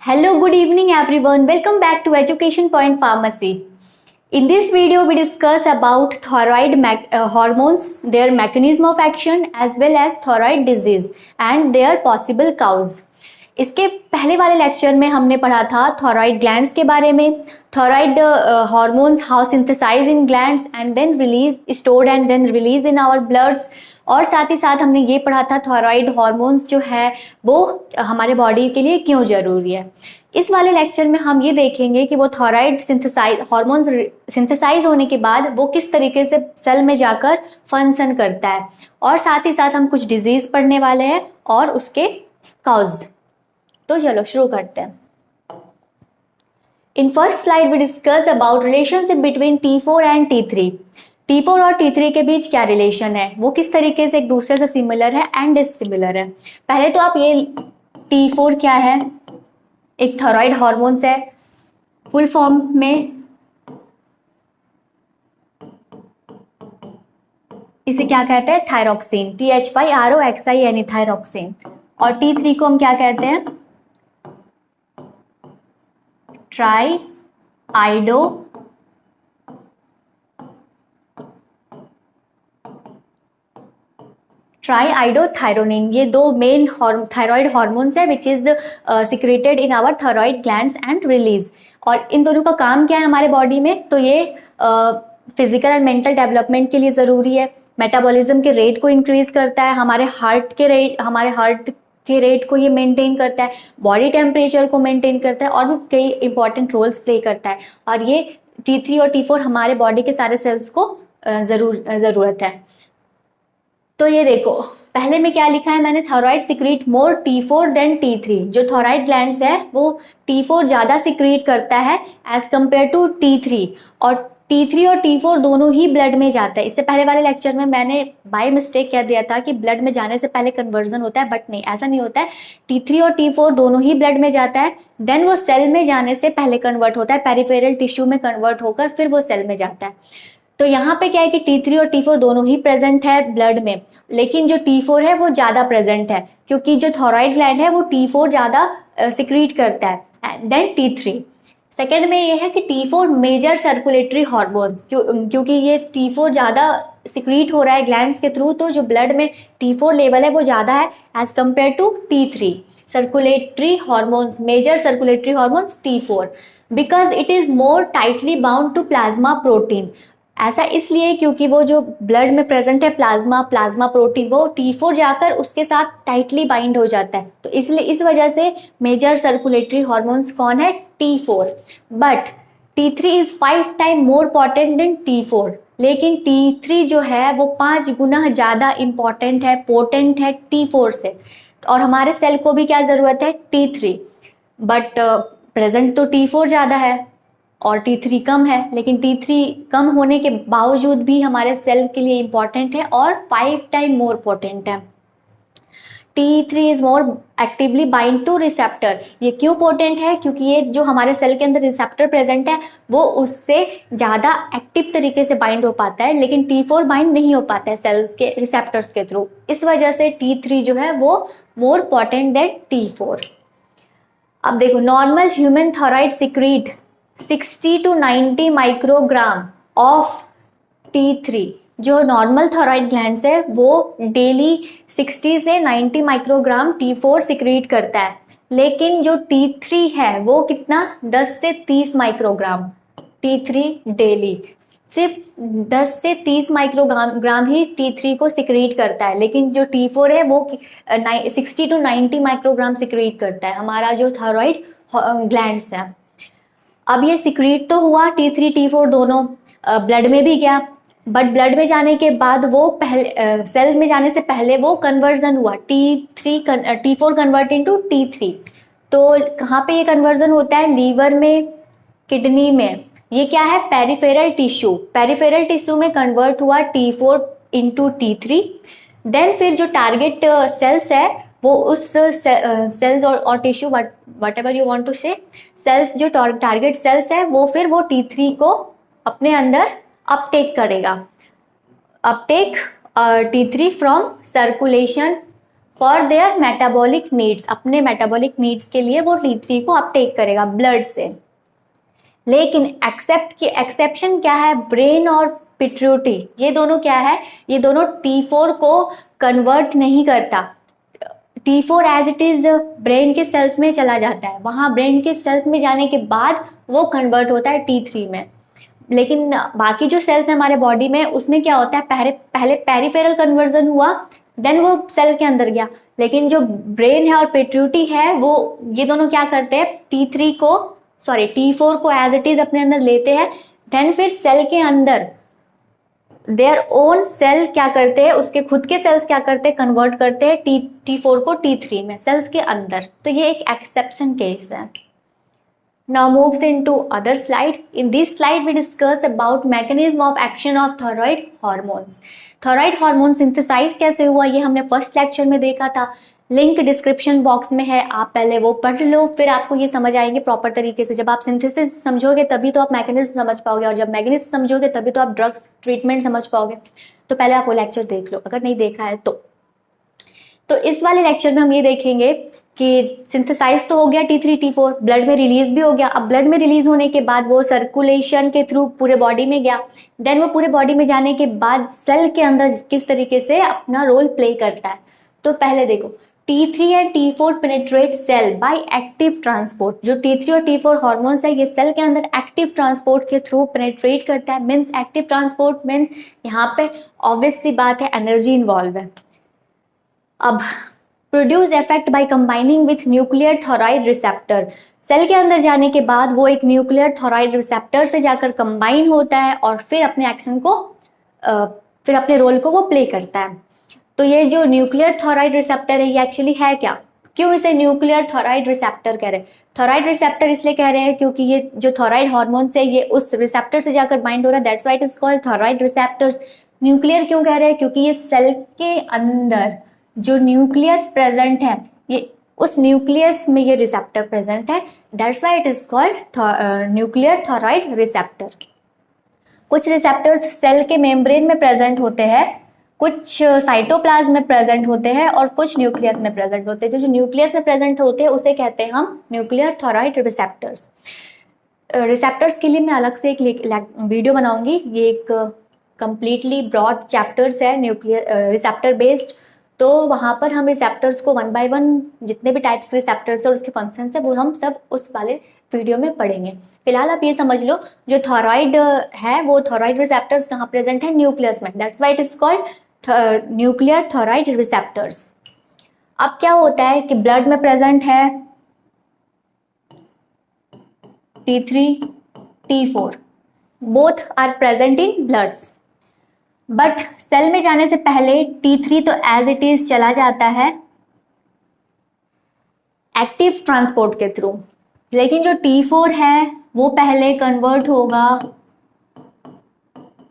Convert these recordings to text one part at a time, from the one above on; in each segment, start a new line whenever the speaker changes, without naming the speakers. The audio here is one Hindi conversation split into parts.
Hello, good evening everyone. Welcome back to Education Point Pharmacy. In this video, we discuss about thyroid hormones, their mechanism of action as well as thyroid disease and their possible cause. इसके पहले वाले लेक्चर में हमने पढ़ा था थायराइड ग्लैंड्स के बारे में, thyroid hormones how synthesize in glands and then release stored and then release in our bloods, और साथ ही साथ हमने ये पढ़ा था थायराइड हार्मोन्स जो है वो हमारे बॉडी के लिए क्यों ज़रूरी है। इस वाले लेक्चर में हम ये देखेंगे कि वो थायराइड हार्मोन्स सिंथेसाइज होने के बाद वो किस तरीके से सेल में जाकर फंक्शन करता है, और साथ ही साथ हम कुछ डिजीज़ पढ़ने वाले हैं और उसके काउज। तो चलो शुरू करते हैं। In first slide we discuss about relationship between T4 and T3। T4 और T3 के बीच क्या रिलेशन है, वो किस तरीके से एक दूसरे से सिमिलर है एंड डिसिमिलर है। पहले तो आप ये T4 क्या है, एक थायराइड हार्मोन्स है, फुल फॉर्म में इसे क्या कहते हैं, थायरोक्सिन, THYROXIN थायरोक्सिन। और T3 को हम क्या कहते हैं, ट्राईआइडोथायरोनिन। ये दो मेन थायराइड हार्मोन्स है which is secreted in our thyroid glands and release. और इन दोनों का काम क्या है हमारे बॉडी में, तो ये फिजिकल एंड मेंटल डेवलपमेंट के लिए ज़रूरी है, मेटाबॉलिज्म के रेट को इंक्रीज करता है, हमारे हार्ट के रेट को ये मेंटेन करता है, बॉडी टेम्परेचर को मेंटेन करता है, और भी कई इंपॉर्टेंट रोल्स प्ले करता है। और ये T3 और T4 हमारे बॉडी के सारे सेल्स को ज़रूरत है। तो ये देखो पहले में क्या लिखा है मैंने, थायराइड सिक्रीट मोर T4 देन T3। जो थायराइड ग्लैंड्स है वो T4 ज़्यादा सिक्रीट करता है एज कम्पेयर टू T3, और T3 और T4 दोनों ही ब्लड में जाता है। इससे पहले वाले लेक्चर में मैंने बाय मिस्टेक कह दिया था कि ब्लड में जाने से पहले कन्वर्जन होता है, बट नहीं, ऐसा नहीं होता है। T3 और T4 दोनों ही ब्लड में जाता है, देन वो सेल में जाने से पहले कन्वर्ट होता है, पेरिफेरल टिश्यू में कन्वर्ट होकर फिर वो सेल में जाता है। तो यहाँ पे क्या है कि T3 और T4 दोनों ही प्रेजेंट है ब्लड में, लेकिन जो T4 है वो ज़्यादा प्रेजेंट है क्योंकि जो थायराइड ग्लैंड है वो T4 ज़्यादा सिक्रीट करता है देन T3। सेकेंड में ये है कि T4 मेजर सर्कुलेटरी हार्मोन्स, क्योंकि ये T4 ज़्यादा सिक्रीट हो रहा है ग्लैंड्स के थ्रू, तो जो ब्लड में T4 लेवल है वो ज़्यादा है as compare to T3। Circulatory hormones, major circulatory hormones T4, because it is more tightly bound to plasma protein. ऐसा इसलिए क्योंकि वो जो ब्लड में प्रेजेंट है प्लाज्मा प्रोटीन, वो T4 जाकर उसके साथ टाइटली बाइंड हो जाता है, तो इसलिए इस वजह से मेजर सर्कुलेटरी हार्मोन्स कौन है, T4। But T3 is 5 time more potent then T4, लेकिन T3 जो है वो 5 गुना ज़्यादा इम्पॉर्टेंट है, पोटेंट है T4 से। और हमारे सेल को भी क्या ज़रूरत है, T3, बट प्रेजेंट तो T4 ज़्यादा है और T3 कम है, लेकिन T3 कम होने के बावजूद भी हमारे सेल के लिए इम्पॉर्टेंट है और 5 टाइम मोर पोटेंट है। T3 is more actively bind two receptor. ये क्यों पोटेंट है, क्योंकि ये जो हमारे सेल के अंदर रिसेप्टर प्रेजेंट है वो उससे ज़्यादा एक्टिव तरीके से बाइंड हो पाता है, लेकिन T4 बाइंड नहीं हो पाता है सेल्स के रिसेप्टर्स के थ्रू। इस वजह से T3 जो है वो मोर पोटेंट देन T4। अब देखो, normal human thyroid secrete 60 to 90 microgram of T3। जो नॉर्मल थायराइड ग्लैंड्स है वो डेली 60 से 90 माइक्रोग्राम T4 सिक्रीट करता है, लेकिन जो T3 है वो कितना, 10 से 30 माइक्रोग्राम T3 डेली, सिर्फ 10 से 30 माइक्रोग्राम ही T3 को सिक्रीट करता है, लेकिन जो T4 है वो 60 to 90 माइक्रोग्राम सिक्रीट करता है हमारा जो थायराइड ग्लैंड्स है। अब ये सिक्रीट तो हुआ T3 T4 दोनों ब्लड में भी गया, बट ब्लड में जाने के बाद वो पहले सेल में जाने से पहले वो कन्वर्जन हुआ, T4 कन्वर्ट इनटू T3। तो कहाँ पे ये कन्वर्जन होता है, लीवर में, किडनी में। ये क्या है, पेरिफेरल टिश्यू में कन्वर्ट हुआ T4 इनटू T3। देन फिर जो टारगेट सेल्स है वो उस सेल्स और tissue, whatever you want to say, cells जो टारगेट सेल्स है वो फिर वो T3 को अपने अंदर अपटेक करेगा, T3 from circulation for their metabolic needs, अपने मेटाबॉलिक नीड्स के लिए वो T3 को अपटेक करेगा ब्लड से। लेकिन एक्सेप्शन क्या है, ब्रेन और पिट्यूटरी, ये दोनों क्या है, ये दोनों T4 को कन्वर्ट नहीं करता। T4 as it is brain के सेल्स में चला जाता है, वहाँ ब्रेन के सेल्स में जाने के बाद वो कन्वर्ट होता है T3 में। लेकिन बाकी जो सेल्स है हमारे बॉडी में, उसमें क्या होता है, पहले पेरिफेरल कन्वर्जन हुआ, देन वो सेल के अंदर गया। लेकिन जो ब्रेन है और पिट्यूटरी है, वो ये दोनों क्या करते हैं, T4 को एज इट इज अपने अंदर लेते हैं, देन फिर सेल के अंदर देयर ओन सेल क्या करते हैं, उसके खुद के सेल्स क्या करते हैं, कन्वर्ट करते हैं T4 को T3 में सेल्स के अंदर। तो ये एक एक्सेप्शन केस है। Now moves into other slide. In this slide we discuss about mechanism of action of thyroid hormones. Thyroid hormone synthesize कैसे हुआ, ये हमने फर्स्ट लेक्चर में देखा था, लिंक डिस्क्रिप्शन बॉक्स में है, आप पहले वो पढ़ लो, फिर आपको ये समझ आएंगे प्रॉपर तरीके से। जब आप सिंथेसिस समझोगे तभी तो आप मैकेनिज्म समझ पाओगे, और जब मैकेनिज्म समझोगे तभी तो आप ड्रग्स ट्रीटमेंट समझ पाओगे। तो पहले आप वो लेक्चर देख लो अगर नहीं देखा है तो इस वाले लेक्चर में हम ये देखेंगे कि सिंथेसाइज तो हो गया T3 T4, ब्लड में रिलीज भी हो गया। अब ब्लड में रिलीज होने के बाद वो सर्कुलेशन के थ्रू पूरे बॉडी में गया, देन वो पूरे बॉडी में जाने के बाद सेल के अंदर किस तरीके से अपना रोल प्ले करता है। तो पहले देखो, T3 and T4 penetrate cell by active transport. जो T3 और T4 हॉर्मोन्स है, ये सेल के अंदर एक्टिव ट्रांसपोर्ट के थ्रू पेनिट्रेट करता है। मीन्स एक्टिव ट्रांसपोर्ट मीन्स यहाँ पे ऑब्वियस सी बात है, एनर्जी इन्वॉल्व है। अब produce effect by combining with nuclear thyroid receptor, cell के अंदर जाने के बाद वो एक न्यूक्लियर थॉराइड रिसेप्टर से जाकर कंबाइन होता है और फिर अपने एक्शन को फिर अपने रोल को वो प्ले करता है। तो ये जो न्यूक्लियर थॉराइड रिसेप्टर है, ये एक्चुअली है क्या, क्यों इसे न्यूक्लियर थॉराइड रिसेप्टर कह रहे हैं। थॉराइड रिसेप्टर इसलिए कह रहे हैं क्योंकि ये जो थॉराइड हार्मोन है ये उस रिसेप्टर से जाकर बाइंड हो रहा है, that's why it is called thyroid receptors. Nuclear क्यों कह रहे हैं, क्योंकि ये सेल के अंदर जो न्यूक्लियस प्रेजेंट है, ये उस न्यूक्लियस में ये रिसेप्टर प्रेजेंट है, that's why it is called nuclear thyroid receptor. कुछ रिसेप्टर्स सेल के मेम्ब्रेन में प्रेजेंट होते हैं, कुछ साइटोप्लाज्म में प्रेजेंट होते हैं और कुछ न्यूक्लियस में प्रेजेंट होते हैं। जो न्यूक्लियस में प्रेजेंट होते हैं उसे कहते हैं हम न्यूक्लियर थॉराइड रिसेप्टर्स। रिसेप्टर्स के लिए मैं अलग से एक वीडियो बनाऊंगी, ये एक कंप्लीटली ब्रॉड चैप्टर्स है न्यूक्लियर रिसेप्टर बेस्ड। तो वहाँ पर हम रिसेप्टर्स को 1 बाय 1 जितने भी टाइप्स के रिसेप्टर्स और उसके फंक्शंस है वो हम सब उस वाले वीडियो में पढ़ेंगे। फिलहाल आप ये समझ लो, जो थॉराइड है वो थॉराइड रिसेप्टर्स कहाँ प्रेजेंट है, न्यूक्लियस में, that's why it is called nuclear thyroid receptors. अब क्या होता है कि ब्लड में प्रेजेंट है T3 T4, both are present in bloods, but cell में जाने से पहले T3 तो एज इट इज चला जाता है एक्टिव ट्रांसपोर्ट के थ्रू, लेकिन जो T4 है वो पहले कन्वर्ट होगा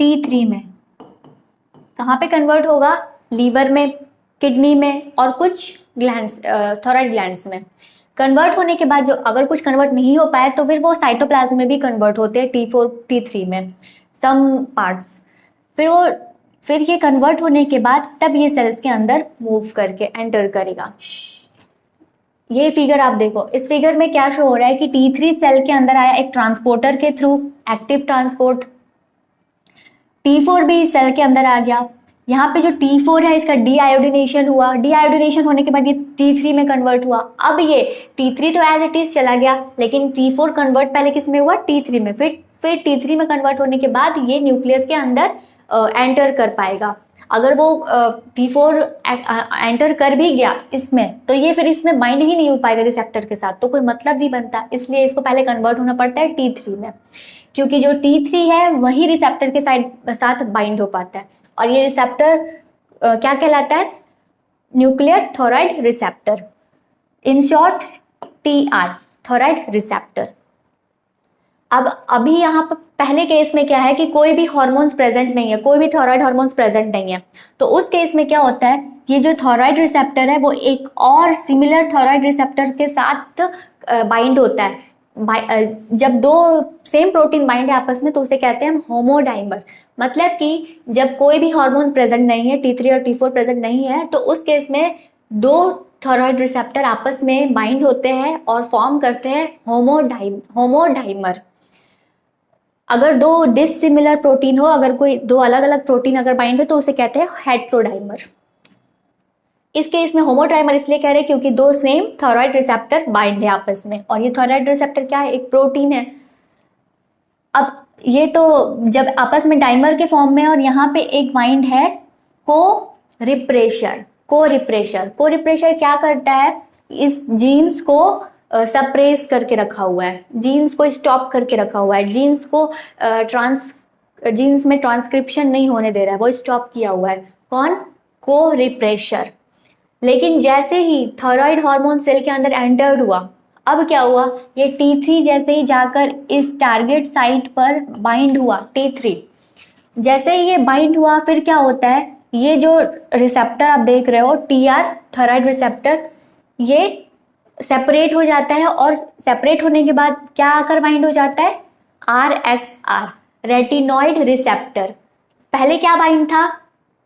T3 में। कहाँ पे कन्वर्ट होगा, लीवर में, किडनी में और कुछ ग्लैंड्स, थॉराइड ग्लैंड्स में। कन्वर्ट होने के बाद जो अगर कुछ कन्वर्ट नहीं हो पाए तो फिर वो साइटोप्लाज्म में भी कन्वर्ट होते हैं T4 T3 में सम पार्ट्स। फिर ये कन्वर्ट होने के बाद तब ये सेल्स के अंदर मूव करके एंटर करेगा। ये फिगर आप देखो, इस फिगर में क्या शो हो रहा है कि T3 सेल के अंदर आया एक ट्रांसपोर्टर के थ्रू, एक्टिव ट्रांसपोर्ट। T4 भी सेल के अंदर आ गया। यहाँ पे जो T4 है इसका डीआयोडीनेशन हुआ, डीआयोडीनेशन होने के बाद ये T3 में कन्वर्ट हुआ। अब ये T3 तो एज इट इज चला गया, लेकिन T4 कन्वर्ट पहले किस में हुआ, T3 में। फिर T3 में कन्वर्ट होने के बाद ये न्यूक्लियस के अंदर एंटर कर पाएगा। अगर वो T4 एंटर कर भी गया इसमें, तो ये फिर इसमें बाइंड ही नहीं हो पाएगा रिसेप्टर के साथ, तो कोई मतलब नहीं बनता। इसलिए इसको पहले कन्वर्ट होना पड़ता है T3 में, क्योंकि जो T3 है वही रिसेप्टर के साथ बाइंड हो पाता है। और ये रिसेप्टर क्या कहलाता है, nuclear thyroid receptor, in short TR, thyroid receptor. अब अभी यहाँ पर पहले केस में क्या है कि कोई भी हार्मोन्स प्रेजेंट नहीं है, कोई भी थॉराइड हार्मोन्स प्रेजेंट नहीं है। तो उस केस में क्या होता है, ये जो थॉराइड रिसेप्टर है वो एक और सिमिलर थॉराइड रिसेप्टर के साथ बाइंड होता है। जब दो सेम प्रोटीन बाइंड है आपस में तो उसे कहते हैं हम होमोडाइमर। मतलब कि जब कोई भी हार्मोन प्रेजेंट नहीं है, T3 और T4 प्रेजेंट नहीं है, तो उस केस में दो थायराइड रिसेप्टर आपस में बाइंड होते हैं और फॉर्म करते हैं होमोडाइमर। अगर दो डिसिमिलर प्रोटीन हो, अगर कोई दो अलग अलग प्रोटीन अगर बाइंड हो तो उसे कहते हैं हेट्रोडाइमर। इस केस में होमोडाइमर इसलिए कह रहे हैं क्योंकि दो सेम थायराइड रिसेप्टर बाइंड है आपस में, और ये थायराइड रिसेप्टर क्या है, एक प्रोटीन है। अब ये तो जब आपस में डाइमर के फॉर्म में, और यहाँ पे एक बाइंड है को रिप्रेशर क्या करता है, इस जीन्स को सप्रेस करके रखा हुआ है, जीन्स को स्टॉप करके रखा हुआ है, जीन्स को जीन्स में ट्रांसक्रिप्शन नहीं होने दे रहा है, वो स्टॉप किया हुआ है। कौन? को रिप्रेशर। लेकिन जैसे ही थायराइड हार्मोन सेल के अंदर एंटर्ड हुआ, अब क्या हुआ, ये T3 जैसे ही जाकर इस टारगेट साइट पर बाइंड हुआ, T3 जैसे ही ये बाइंड हुआ, फिर क्या होता है, ये जो रिसेप्टर आप देख रहे हो TR थायराइड रिसेप्टर, ये सेपरेट हो जाता है, और सेपरेट होने के बाद क्या आकर बाइंड हो जाता है, RXR रेटिनॉइड रिसेप्टर। पहले क्या बाइंड था,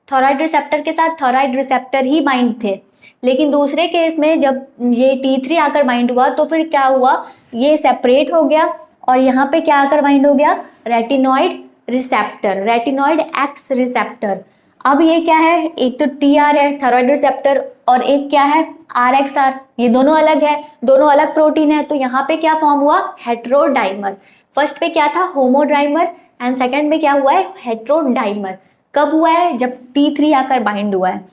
थायराइड रिसेप्टर के साथ थायराइड रिसेप्टर ही बाइंड थे, लेकिन दूसरे केस में जब ये T3 आकर बाइंड हुआ तो फिर क्या हुआ, ये सेपरेट हो गया, और यहाँ पे क्या आकर बाइंड हो गया, retinoid receptor, retinoid x receptor. अब ये क्या है, एक तो TR है थायराइड रिसेप्टर, और एक क्या है RXR, ये दोनों अलग है, दोनों अलग प्रोटीन है, तो यहाँ पे क्या फॉर्म हुआ, हेट्रोडाइमर। फर्स्ट पे क्या था, होमोडाइमर, एंड सेकंड में क्या हुआ है, हेट्रोडाइमर। कब हुआ है, जब T3 आकर बाइंड हुआ है।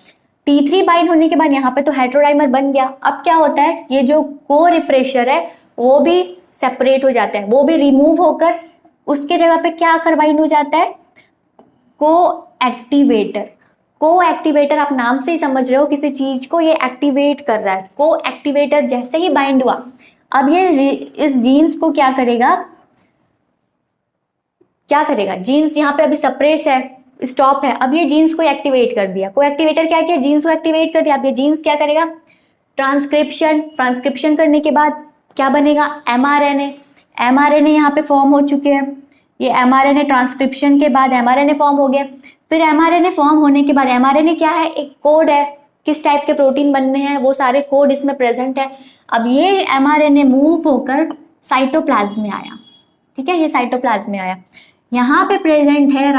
T3 बाइंड होने के बाद यहाँ पे तो हेट्रोडाइमर बन गया। अब क्या होता है, ये जो को रिप्रेशर है वो भी सेपरेट हो जाता है, वो भी रिमूव होकर उसके जगह पे क्या आकर बाइंड हो जाता है, को एक्टिवेटर। आप नाम से ही समझ रहे हो, किसी चीज को ये एक्टिवेट कर रहा है। को एक्टिवेटर जैसे ही बाइंड हुआ, अब ये इस जीन्स को क्या करेगा, जीन्स यहाँ पे अभी सप्रेस है, स्टॉप है, अब ये जीन्स को एक्टिवेट कर दिया। को एक्टिवेटर क्या किया, जीन्स को एक्टिवेट कर दिया। अब ये जीन्स क्या करेगा, ट्रांसक्रिप्शन करने के बाद क्या बनेगा, mRNA यहाँ पे फॉर्म हो चुके हैं। ये mRNA ट्रांसक्रिप्शन के बाद mRNA फॉर्म हो गया। फिर mRNA फॉर्म होने के बाद, mRNA क्या है, एक कोड है, किस टाइप के प्रोटीन बनने हैं वो सारे कोड इसमें प्रेजेंट है। अब ये mRNA मूव होकर साइटोप्लाज्म में आया, ठीक है, ये साइटोप्लाज्म में आया। यहाँ पे प्रेजेंट है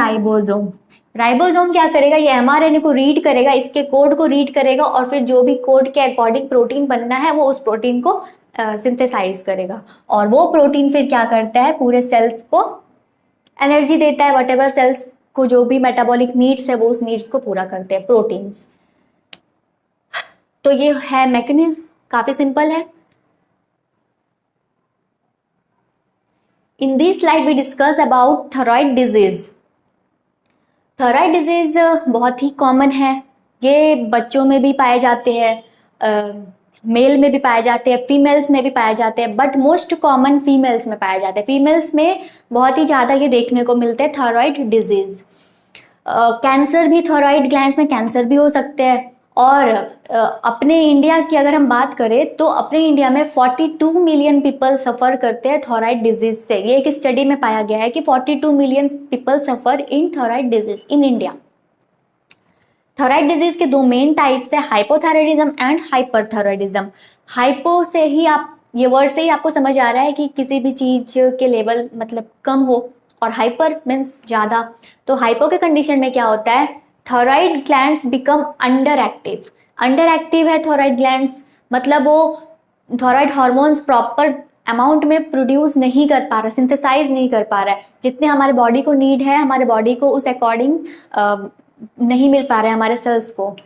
राइबोसोम क्या करेगा, ये mRNA को रीड करेगा, इसके कोड को रीड करेगा, और फिर जो भी कोड के अकॉर्डिंग प्रोटीन बनना है वो उस प्रोटीन को सिंथेसाइज करेगा, और वो प्रोटीन फिर क्या करता है, पूरे सेल्स को एनर्जी देता है। व्हाटएवर सेल्स को जो भी मेटाबॉलिक नीड्स है वो उस नीड्स को पूरा करते हैं, प्रोटीन्स। तो ये है मैकेनिज्म, काफी सिंपल है। In this slide we discuss about thyroid disease. Thyroid disease बहुत ही कॉमन है, ये बच्चों में भी पाए जाते हैं, मेल में भी पाए जाते हैं, फीमेल्स में भी पाए जाते हैं, बट मोस्ट कॉमन फीमेल्स में पाए जाते हैं। फीमेल्स में बहुत ही ज़्यादा ये देखने को मिलते हैं थायराइड डिजीज। कैंसर भी, थायराइड ग्लैंड्स में कैंसर भी हो सकते हैं। और अपने इंडिया की अगर हम बात करें तो अपने इंडिया में 42 मिलियन पीपल सफ़र करते हैं थायराइड डिजीज से। ये एक स्टडी में पाया गया है कि 42 million people suffer in thyroid disease in India. Thyroid disease के दो मेन टाइप्स है, हाइपोथायराइडिज्म एंड हाइपरथायराइडिज्म। हाइपो से ही आप, ये वर्ड से ही आपको समझ आ रहा है कि किसी भी चीज के लेवल मतलब कम हो, और हाइपर मीन्स ज़्यादा। तो हाइपो के कंडीशन में क्या होता है, thyroid glands become under active है थायराइड ग्लैंड्स, मतलब वो थायराइड हार्मोन्स प्रॉपर अमाउंट में प्रोड्यूस नहीं कर पा रहा, सिंथेसाइज नहीं कर पा रहा है, जितने हमारे बॉडी को नीड है, हमारे बॉडी को उस अकॉर्डिंग नहीं मिल पा रहे हैं हमारे सेल्स को।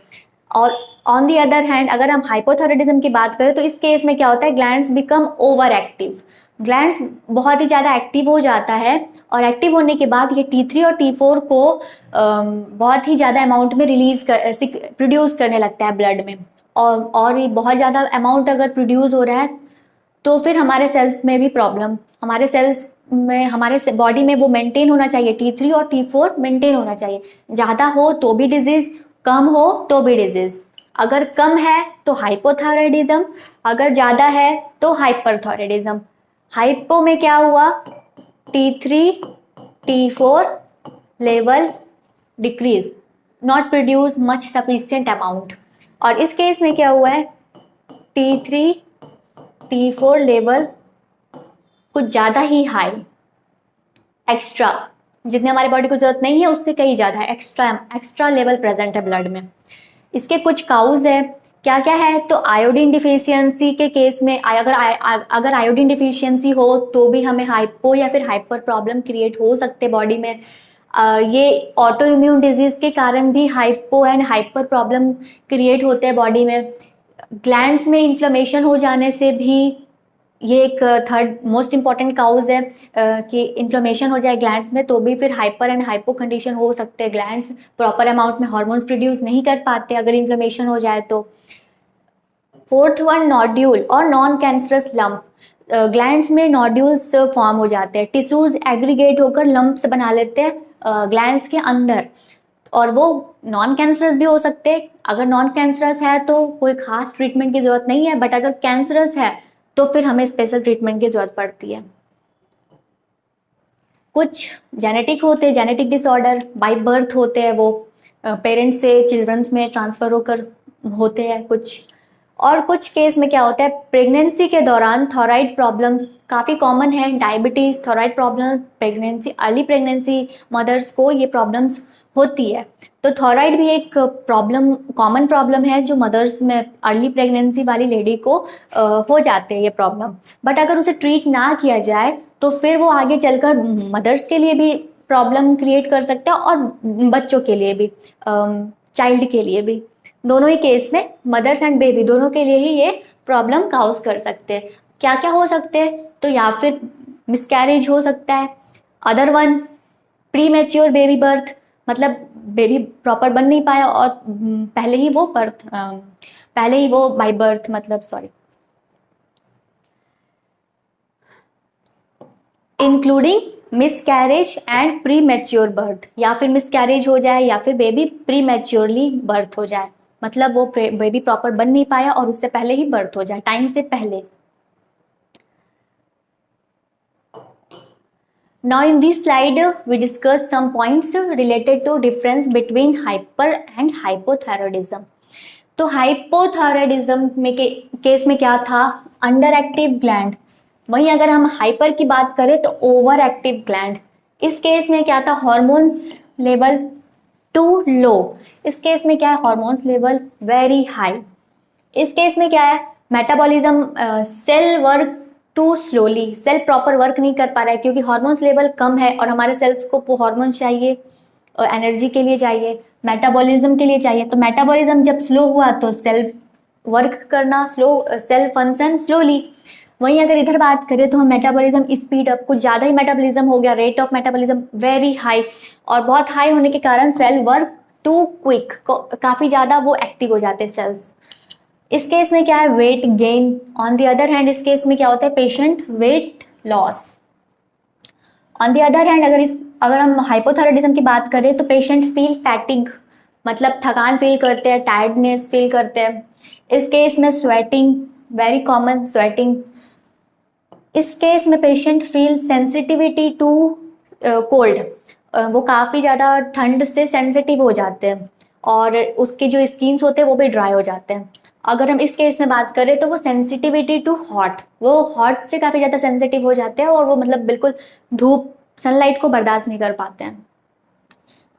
और ऑन दी अदर हैंड अगर हम हाइपोथायराइडिज्म की बात करें तो इस केस में क्या होता है, glands become over active, glands बहुत ही ज़्यादा एक्टिव हो जाता है, और एक्टिव होने के बाद ये T3 और T4 को बहुत ही ज़्यादा अमाउंट में प्रोड्यूस करने लगता है ब्लड में। और ये बहुत ज़्यादा अमाउंट अगर प्रोड्यूस हो रहा है तो फिर हमारे सेल्स में भी प्रॉब्लम, हमारे सेल्स में, हमारे बॉडी में वो मेंटेन होना चाहिए, T3 और T4 मेंटेन होना चाहिए। ज़्यादा हो तो भी डिजीज़, कम हो तो भी डिजीज़। अगर कम है तो हाइपोथायराइडिज्म, अगर ज़्यादा है तो हाइपरथायराइडिज्म। हाइपो में क्या हुआ, T3 T4 level decrease, not produce much sufficient amount. और इस केस में क्या हुआ है, T3 T4 लेवल कुछ ज़्यादा ही हाई, एक्स्ट्रा, जितने हमारे बॉडी को जरूरत नहीं है उससे कहीं ज़्यादा है, एक्स्ट्रा लेवल प्रेजेंट है ब्लड में। इसके कुछ काउज है, क्या क्या है, तो आयोडीन डिफिशियंसी के केस में अगर आयोडीन डिफिशियंसी हो तो भी हमें हाइपो या फिर हाइपर प्रॉब्लम क्रिएट हो सकते बॉडी में। ये ऑटो इम्यून डिजीज के कारण भी hypo and hyper problem create होते हैं बॉडी में। ग्लैंड्स में इन्फ्लेमेशन हो जाने से भी ये एक थर्ड मोस्ट इम्पॉर्टेंट काउज है कि इन्फ्लेमेशन हो जाए ग्लैंड्स में तो भी फिर हाइपर एंड हाइपो कंडीशन हो सकते हैं। ग्लैंड्स प्रॉपर अमाउंट में हार्मोन्स प्रोड्यूस नहीं कर पाते अगर इन्फ्लेमेशन हो जाए तो। फोर्थ वन, नोड्यूल और नॉन कैंसरस लंप। ग्लैंड्स में नोड्यूल्स फॉर्म हो जाते हैं, टिश्यूज एग्रीगेट होकर लंप्स बना लेते हैं ग्लैंड्स के अंदर, और वो नॉन कैंसरस भी हो सकते हैं। अगर नॉन कैंसरस है तो कोई खास ट्रीटमेंट की जरूरत नहीं है, बट अगर कैंसरस है तो फिर हमें स्पेशल ट्रीटमेंट की जरूरत पड़ती है। कुछ जेनेटिक होते हैं, जेनेटिक डिसऑर्डर बाय बर्थ होते हैं, वो पेरेंट्स से चिल्ड्रंस में ट्रांसफर होकर होते हैं कुछ। और कुछ केस में क्या होता है, प्रेगनेंसी के दौरान थायराइड प्रॉब्लम्स काफ़ी कॉमन है, diabetes, thyroid problem, pregnancy, early pregnancy mothers को ये प्रॉब्लम्स होती है। तो थायराइड भी एक प्रॉब्लम, कॉमन प्रॉब्लम है जो मदर्स में, अर्ली प्रेगनेंसी वाली लेडी को हो जाते हैं ये प्रॉब्लम। बट अगर उसे ट्रीट ना किया जाए तो फिर वो आगे चलकर मदर्स के लिए भी प्रॉब्लम क्रिएट कर सकता है और बच्चों के लिए भी, चाइल्ड के लिए भी, दोनों ही केस में, मदर्स एंड बेबी दोनों के लिए ही ये प्रॉब्लम काउज कर सकते हैं। क्या क्या हो सकते हैं, तो या फिर मिसकैरेज हो सकता है, other one pre mature baby birth, मतलब बेबी प्रॉपर बन नहीं पाया और पहले ही वो बाय बर्थ, मतलब sorry, including miscarriage and pre mature birth, या फिर मिसकैरेज हो जाए या फिर बेबी प्री मैच्योरली बर्थ हो जाए, मतलब वो बेबी प्रॉपर बन नहीं पाया और उससे पहले ही बर्थ हो जाए, टाइम से पहले। Now in this slide we discuss some points related to difference between hyper and hypothyroidism. तो हाइपोथायरॉयडिज्म में केस में क्या था, अंडर एक्टिव ग्लैंड। वहीं अगर हम हाइपर की बात करें तो ओवर एक्टिव ग्लैंड। इस केस में क्या था, हार्मोन्स लेवल टू लो। इस केस में क्या है, हार्मोन्स लेवल वेरी हाई। इस केस में क्या है, metabolism, cell work too slowly, cell proper work नहीं कर पा रहा है क्योंकि हार्मोन्स लेवल कम है और हमारे सेल्स को वो हार्मोन चाहिए, एनर्जी के लिए चाहिए, मेटाबॉलिज्म के लिए चाहिए। तो मेटाबॉलिज्म जब स्लो हुआ तो सेल वर्क करना स्लो, सेल फंक्शन स्लोली। वहीं अगर इधर बात करें तो हम मेटाबॉलिज्म स्पीड अप, कुछ ज़्यादा ही मेटाबॉलिज्म हो गया, rate of metabolism very high, और बहुत हाई होने के कारण सेल वर्क टू क्विक, काफ़ी ज़्यादा वो एक्टिव हो जाते हैं सेल्स। इस केस में क्या है, weight gain. On the other hand इस केस में क्या होता है, patient weight loss. On the other hand अगर हम हाइपोथायरॉयडिज्म की बात करें तो पेशेंट फील फैटिग, मतलब थकान फील करते हैं, टायर्डनेस फील करते हैं। इस केस में स्वेटिंग, वेरी कॉमन स्वेटिंग। इस केस में patient feel sensitivity to cold, वो काफ़ी ज़्यादा ठंड से सेंसिटिव हो जाते हैं और उसके जो स्किन्स होते हैं वो भी ड्राई हो जाते हैं। अगर हम इस केस में बात करें तो वो सेंसिटिविटी टू हॉट, वो हॉट से काफ़ी ज़्यादा सेंसिटिव हो जाते हैं और वो मतलब बिल्कुल धूप, सनलाइट को बर्दाश्त नहीं कर पाते हैं।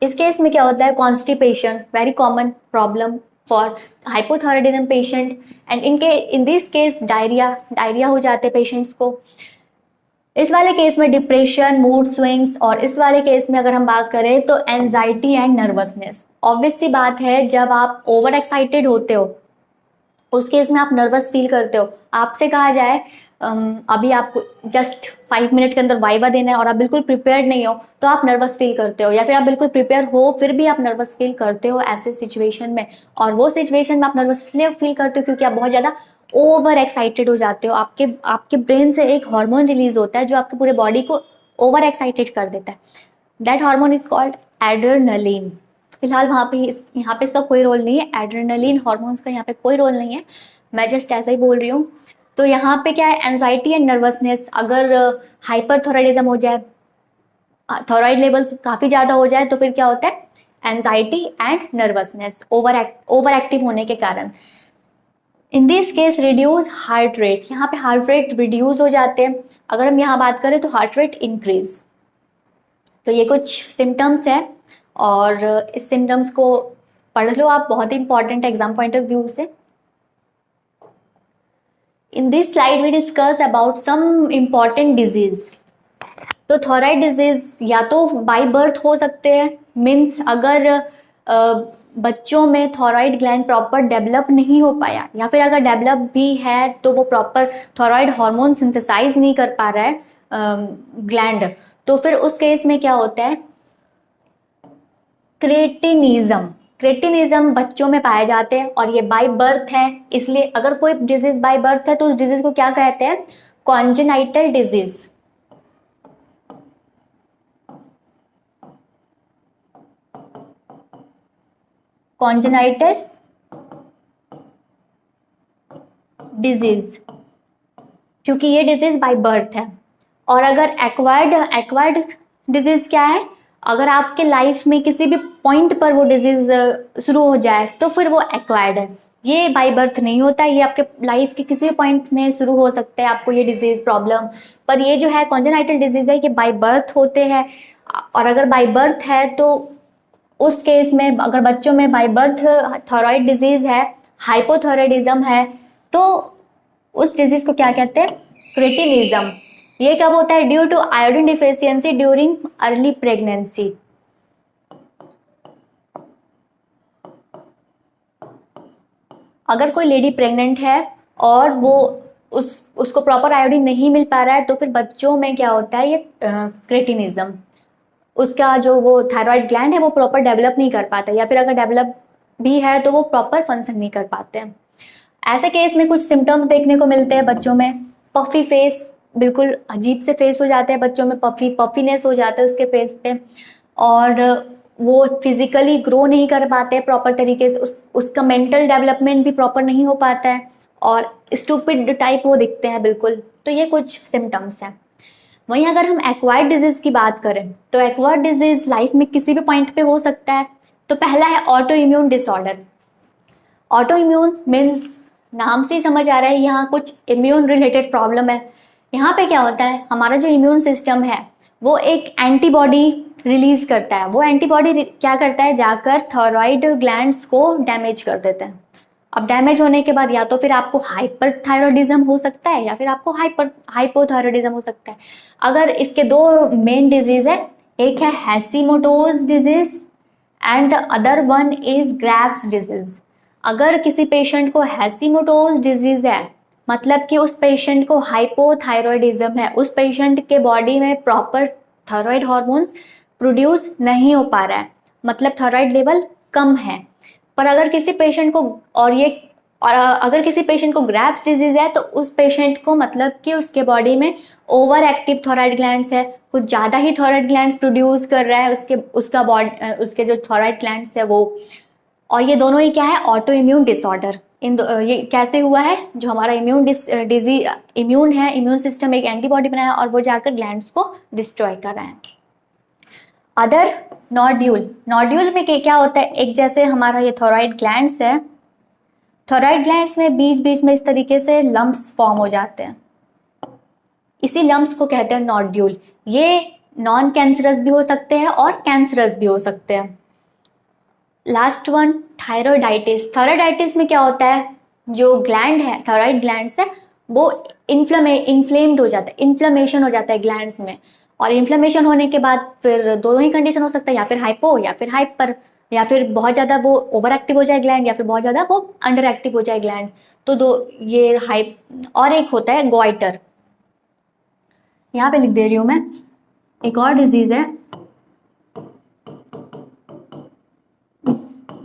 इस केस में क्या होता है, constipation, very common problem for hypothyroidism patient, and in this case diarrhoea हो जाते हैं पेशेंट्स को। इस वाले केस में डिप्रेशन, मूड स्विंग्स, और इस वाले केस में अगर हम बात करें तो एंजाइटी एंड नर्वसनेस। ऑब्वियस सी बात है, जब आप ओवर एक्साइटेड होते हो उस केस में आप नर्वस फील करते हो। आपसे कहा जाए अभी आपको जस्ट 5 मिनट के अंदर वाइवा देना है और आप बिल्कुल प्रिपेयर्ड नहीं हो तो आप नर्वस फील करते हो, या फिर आप बिल्कुल प्रिपेयर हो फिर भी आप नर्वस फील करते हो ऐसे सिचुएशन में। और वो सिचुएशन में आप नर्वस इसलिए फील करते हो क्योंकि आप बहुत ज़्यादा ओवर एक्साइटेड हो जाते हो। आपके ब्रेन से एक हार्मोन रिलीज होता है जो आपके पूरे बॉडी को ओवर एक्साइटेड कर देता है। That hormone is called adrenaline. फिलहाल यहाँ पे इसका कोई रोल नहीं है, एड्रेनलिन हार्मोन्स का यहाँ पे कोई रोल नहीं है, मैं जस्ट ऐसा ही बोल रही हूँ। तो यहाँ पे क्या है, एंजाइटी एंड नर्वसनेस। अगर हाइपरथायरॉयडिज्म हो जाए, थायराइड लेवल्स काफ़ी ज़्यादा हो जाए तो फिर क्या होता है, anxiety and nervousness over active होने के कारण। In this case reduce heart rate, यहाँ पे हार्ट रेट रिड्यूस हो जाते हैं। अगर हम यहाँ बात करें तो हार्ट रेट इंक्रीज। तो ये कुछ सिम्टम्स है और इस सिम्टम्स को पढ़ लो आप, बहुत ही important exam point of view से। In this slide we discuss about some important disease. तो थायराइड डिजीज या तो बाय बर्थ हो सकते हैं, मीन्स अगर बच्चों में थायराइड ग्लैंड प्रॉपर डेवलप नहीं हो पाया, या फिर अगर डेवलप भी है तो वो प्रॉपर थायराइड हार्मोन सिंथेसाइज नहीं कर पा रहा है ग्लैंड, तो फिर उस केस में क्या होता है, क्रेटिनिज्म बच्चों में पाए जाते हैं और ये बाय बर्थ है। इसलिए अगर कोई डिजीज बाय बर्थ है तो उस डिजीज को क्या कहते हैं, कॉन्जेनाइटल डिजीज। कॉन्जेनाइटल डिजीज, क्योंकि ये डिजीज बाय बर्थ है। और अगर एक्वायर्ड डिजीज क्या है, अगर आपके लाइफ में किसी भी पॉइंट पर वो डिजीज शुरू हो जाए तो फिर वो एक्वायर्ड है। ये बाय बर्थ नहीं होता, ये आपके लाइफ के किसी भी पॉइंट में शुरू हो सकता है आपको ये डिजीज प्रॉब्लम, पर ये जो है कॉन्जेनाइटल डिजीज है, ये बाय बर्थ होते हैं। और अगर बाय बर्थ है तो उस केस में अगर बच्चों में बाय बर्थ थायराइड डिजीज है, हाइपोथायराइडिज्म है, तो उस डिजीज को क्या कहते हैं, क्रेटिनिज्म। ये कब होता है, due to iodine deficiency during early pregnancy. अगर कोई लेडी प्रेग्नेंट है और वो उसको प्रॉपर आयोडीन नहीं मिल पा रहा है तो फिर बच्चों में क्या होता है, ये क्रेटिनिज्म, उसका जो वो थायराइड ग्लैंड है वो प्रॉपर डेवलप नहीं कर पाता, या फिर अगर डेवलप भी है तो वो प्रॉपर फंक्शन नहीं कर पाते हैं। ऐसे केस में कुछ सिम्टम्स देखने को मिलते हैं बच्चों में, पफी फेस, बिल्कुल अजीब से फेस हो जाते हैं बच्चों में, पफीनेस हो जाता है उसके फेस पे, और वो फिजिकली ग्रो नहीं कर पाते प्रॉपर तरीके से, उसका मेंटल डेवलपमेंट भी प्रॉपर नहीं हो पाता है, और स्टूपिड टाइप वो दिखते हैं बिल्कुल। तो ये कुछ सिम्टम्स हैं। वहीं अगर हम एक्वायर्ड डिजीज की बात करें तो एक्वायर्ड डिजीज लाइफ में किसी भी पॉइंट पे हो सकता है। तो पहला है auto immune disorder. Auto immune means नाम से ही समझ आ रहा है यहाँ कुछ इम्यून रिलेटेड प्रॉब्लम है। यहाँ पे क्या होता है, हमारा जो इम्यून सिस्टम है वो एक एंटीबॉडी रिलीज करता है। वो एंटीबॉडी क्या करता है, जाकर थायराइड ग्लैंड्स को डैमेज कर देते हैं। अब डैमेज होने के बाद या तो फिर आपको हाइपरथायरॉयडिज्म हो सकता है या फिर आपको हाइपोथायरॉयडिज्म हो सकता है। अगर इसके दो मेन डिजीज है, एक है Hashimoto's disease and the other one is Graves disease. अगर किसी पेशेंट को हैशीमोटोज डिजीज है, मतलब कि उस पेशेंट को हाइपोथायरॉयडिज्म है, उस पेशेंट के बॉडी में प्रॉपर थायराइड हार्मोन्स प्रोड्यूस नहीं हो पा रहा है, मतलब थायराइड लेवल कम है। पर अगर किसी पेशेंट को अगर किसी पेशेंट को ग्रैव्स डिजीज है तो उस पेशेंट को मतलब कि उसके बॉडी में ओवर एक्टिव थायराइड ग्लैंड्स है, कुछ ज़्यादा ही थायराइड ग्लैंड्स प्रोड्यूस कर रहा है उसके जो थायराइड ग्लैंड्स है वो। और ये दोनों ही क्या है, ऑटो इम्यून डिसऑर्डर। ये कैसे हुआ है, जो हमारा इम्यून है, इम्यून सिस्टम एक एंटीबॉडी बनाया और वो जाकर ग्लैंड्स को डिस्ट्रॉय कर रहा है। अदर नोड्यूल में क्या होता है, एक जैसे हमारा ये थायराइड ग्लैंड्स है, थायराइड ग्लैंड्स में बीच बीच में इस तरीके से लम्प्स फॉर्म हो जाते हैं, इसी लम्प्स को कहते हैं नोड्यूल। ये नॉन कैंसरस भी हो सकते हैं और कैंसरस भी हो सकते हैं। Last one thyroiditis. थायराइडाइटिस में क्या होता है, जो ग्लैंड है, थायराइड ग्लैंड्स है, वो इन्फ्लेम्ड हो जाता है, इन्फ्लेमेशन हो जाता है ग्लैंड्स में, और इन्फ्लेमेशन होने के बाद फिर दोनों ही कंडीशन हो सकता है, या फिर हाइपो या फिर हाइपर, या फिर बहुत ज़्यादा वो ओवर एक्टिव हो जाए ग्लैंड या फिर बहुत ज़्यादा वो अंडर एक्टिव हो जाए ग्लैंड। तो दो ये और एक होता है गॉइटर, यहाँ पे लिख दे रही हूँ मैं, एक और डिजीज है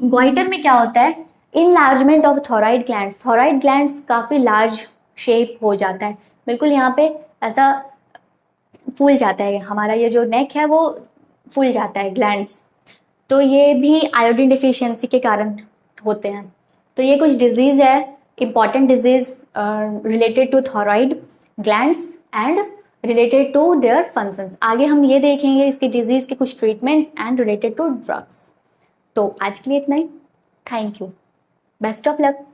गॉइटर। में क्या होता है, enlargement of thyroid glands. Thyroid glands काफ़ी लार्ज शेप हो जाता है, बिल्कुल यहाँ पे ऐसा फूल जाता है, हमारा ये जो नेक है वो फूल जाता है ग्लैंड्स। तो ये भी आयोडीन डिफिशियंसी के कारण होते हैं। तो ये कुछ डिजीज़ है, important disease related to thyroid glands and related to their functions. आगे हम ये देखेंगे इसकी डिजीज़ के कुछ treatments and related to drugs. तो आज के लिए इतना ही। Thank you, best of luck.